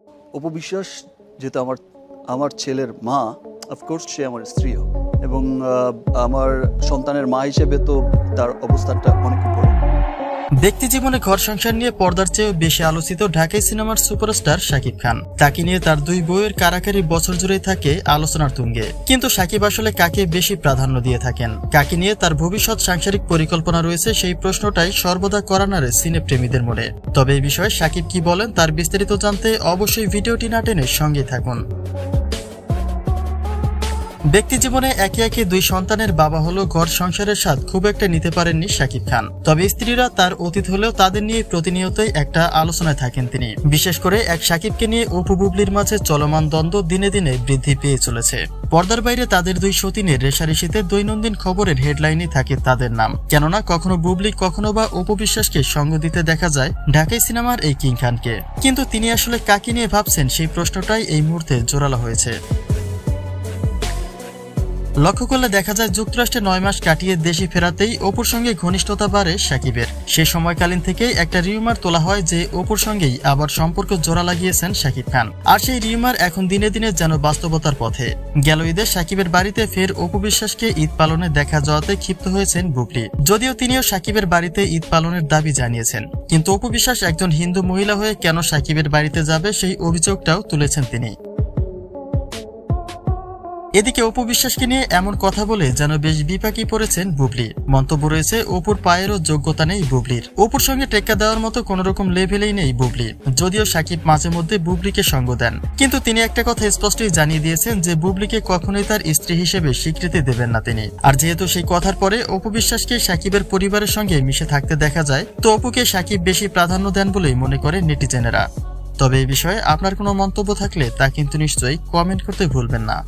অপু বিশ্বাস যেহেতু আমার আমার ছেলের মা, অফকোর্স সে আমার স্ত্রীও, এবং আমার সন্তানের মা হিসেবে তো তার অবস্থানটা অনেক উপরে। ব্যক্তি জীবনে ঘর সংসার নিয়ে পর্দার চেয়েও বেশি আলোচিত ঢাকাই সিনেমার সুপারস্টার শাকিব খান। তাকে নিয়ে তার দুই বউয়ের কারাকারি বছর জুড়েই থাকে আলোচনার তুঙ্গে। কিন্তু শাকিব আসলে কাকে বেশি প্রাধান্য দিয়ে থাকেন, কাকে নিয়ে তার ভবিষ্যৎ সাংসারিক পরিকল্পনা রয়েছে, সেই প্রশ্নটাই সর্বদা কড়া নাড়ে সিনেপ্রেমীদের মনে। তবে এই বিষয়ে শাকিব কি বলেন তার বিস্তারিত জানতে অবশ্যই ভিডিওটি না টেনে সঙ্গে থাকুন। ব্যক্তি জীবনে একে একে দুই সন্তানের বাবা হলো ঘর সংসারের স্বাদ খুব একটা নিতে পারেননি শাকিব খান। তবে স্ত্রীরা তার অতীত হলেও তাদের নিয়ে প্রতিনিয়তই একটা আলোচনায় থাকেন তিনি। বিশেষ করে এক শাকিবকে নিয়ে অপু বুবলির মাঝে চলমান দ্বন্দ্ব দিনে দিনে বৃদ্ধি পেয়ে চলেছে। পর্দার বাইরে তাদের দুই সতীনের রেশারেশিতে দৈনন্দিন খবরের হেডলাইনই থাকে তাদের নাম। কেননা কখনো বুবলি কখনো বা অপু বিশ্বাসকে সঙ্গ দিতে দেখা যায় ঢাকাই সিনেমার এই কিং খানকে। কিন্তু তিনি আসলে কাকে নিয়ে ভাবছেন সেই প্রশ্নটাই এই মুহূর্তে জোরালো হয়েছে। লক্ষ্য করলে দেখা যায় যুক্তরাষ্ট্রে 9 মাস কাটিয়ে দেশে ফেরাতেই অপুর সঙ্গে ঘনিষ্ঠতা বাড়ে শাকিবের। সে সময়কালীন থেকেই একটা রিউমার তোলা হয় যে অপুর সঙ্গেই আবার সম্পর্ক জোড়া লাগিয়েছেন শাকিব খান। আর সেই রিউমার এখন দিনে দিনে যেন বাস্তবতার পথে। গেল ঈদে শাকিবের বাড়িতে ফের অপু বিশ্বাসকে ঈদ পালনে দেখা যাওয়াতে ক্ষিপ্ত হয়েছেন বুবলি। যদিও তিনিও শাকিবের বাড়িতে ঈদ পালনের দাবি জানিয়েছেন, কিন্তু অপু বিশ্বাস একজন হিন্দু মহিলা হয়ে কেন শাকিবের বাড়িতে যাবে সেই অভিযোগটাও তুলেছেন তিনি। এদিকে অপু বিশ্বাসকে নিয়ে এমন কথা বলে যেন বেশ বিপাকে পড়েছেন বুবলি। মন্তব্য রয়েছে অপুর পায়েরও যোগ্যতা নেই বুবলির। অপুর সঙ্গে টেক্কা দেওয়ার মতো কোন রকম লেভেলেই নেই বুবলি। যদিও শাকিব মাঝে মধ্যে বুবলিকে সঙ্গ দেন, কিন্তু তিনি একটা কথা স্পষ্টই জানিয়ে দিয়েছেন যে বুবলিকে কখনোই তার স্ত্রী হিসেবে স্বীকৃতি দেবেন না তিনি। আর যেহেতু সেই কথার পরে অপু বিশ্বাসকে শাকিবের পরিবারের সঙ্গে মিশে থাকতে দেখা যায়, তো অপুকে শাকিব বেশি প্রাধান্য দেন বলেই মনে করে নেটিজেনেরা। তবে এই বিষয়ে আপনার কোনো মন্তব্য থাকলে তা কিন্তু নিশ্চয়ই কমেন্ট করতে ভুলবেন না।